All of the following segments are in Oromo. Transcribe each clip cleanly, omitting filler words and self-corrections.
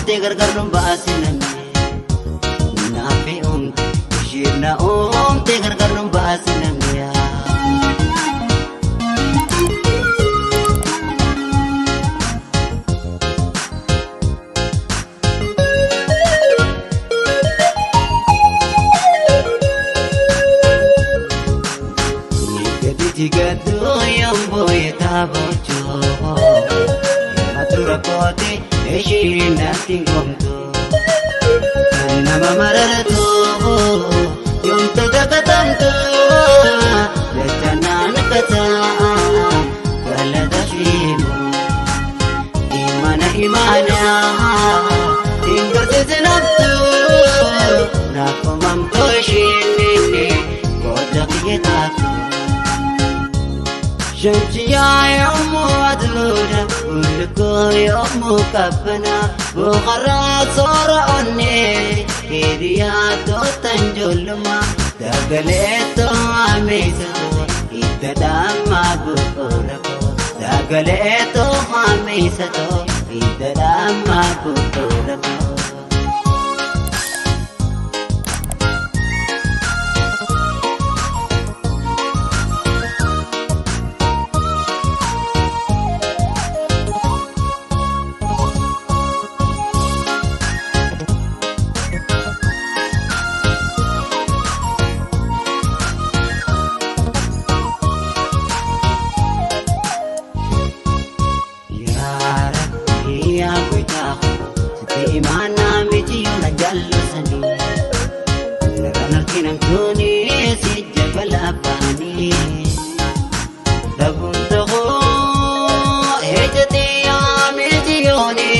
gargar nun baasiname naafi ishirna gargar nun baasiname Jigadu yang boy tabocho matura kote eshin nating komto nama mararto yom tagakatamto lechanan kata kala dashimu imana tinggal sezenapto nakomam koshini kodak yetatu شمسيا يوم أدلونا ولكو يوم كفنا وغرات صار أني كرياتو تنجل ما دقليتو عميسو إددام بقوركو دقليتو عميسو إددام بقوركو Imana miji na jallo sani ranar kinan kuni si jabal abani dabun dago ejati ya miji yoni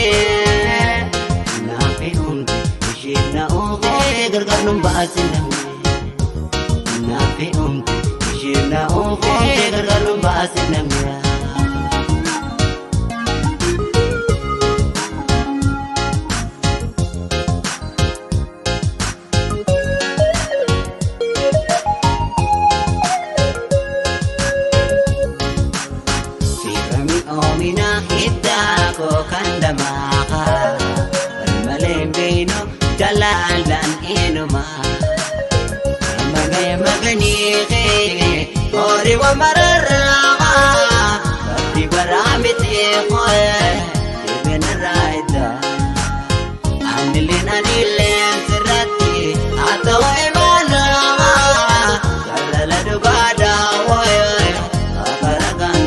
na fi umri shina oge gargar num basinam na fi umri shina oge gargar num basinam Omina hita ko kandamaka Malembino dalalan inuma Magani ori wa mararama Pati baramit ikoy Ibn raida Anilin sirati Ataw imana Kalala dugada woy Kakaragan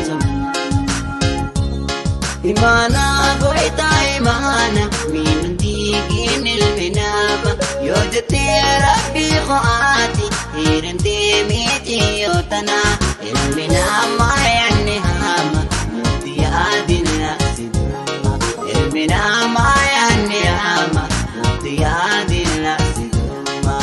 Imana goita imana min digin ilminama yojte rabbi khaati irndi miti yotana ilminama yani hama mutiyadin asiduma ilminama yani hama mutiyadin asiduma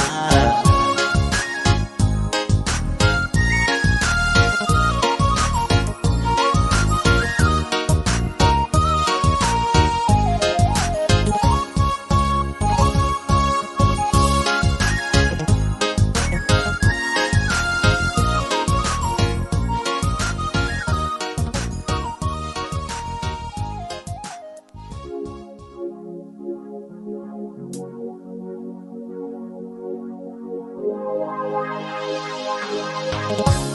Wow.